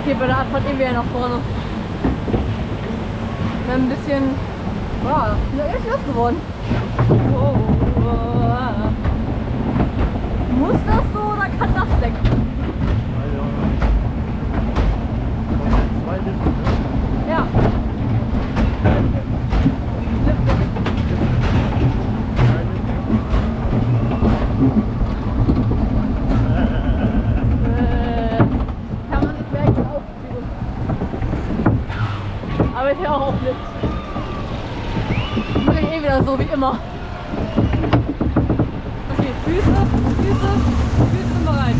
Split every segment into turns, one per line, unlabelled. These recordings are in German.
Okay, bei der Abfahrt gehen wir ja nach vorne. Wir haben ein bisschen... Wow, ist ja echt nass geworden. Oh, oh. Muss das so oder kann das weg? Ja. Kann man nicht mehr aufziehen. Aber ist ja auch Lift. Mache ich eh wieder so wie immer. Okay, Füße immer rein.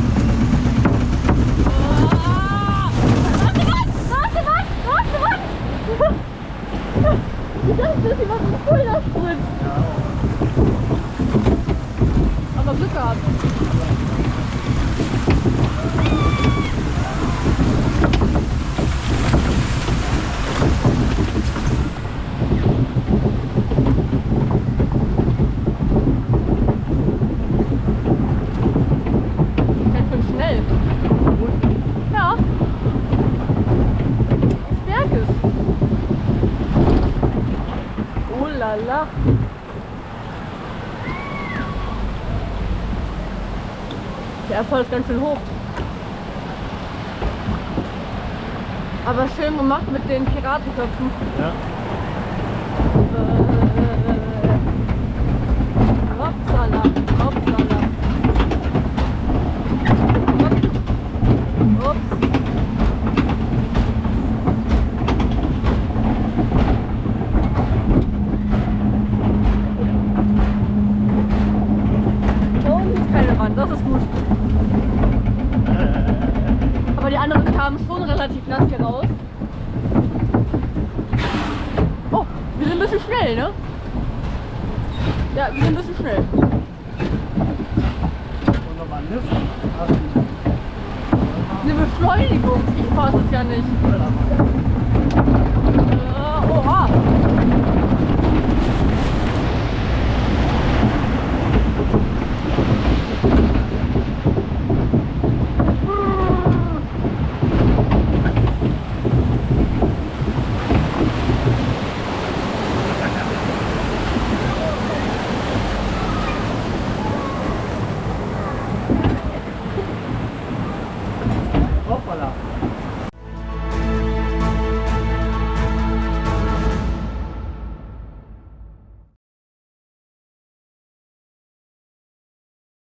Ich dachte, dass jemand so voll da spritzt. Aber Glück gehabt. Ganz schön schnell. Ja. Das Berg ist. Oh la la. Der Abfall ist ganz schön hoch. Aber schön gemacht mit den Piratenköpfen.
Ja.
Hoppsala, hoppsala. Ups. Das ist gut. Aber die anderen kamen schon relativ nass hier raus. Oh, wir sind ein bisschen schnell, ne? Ja, wir sind ein bisschen schnell. Eine Beschleunigung. Ich fasse es ja nicht. Oha.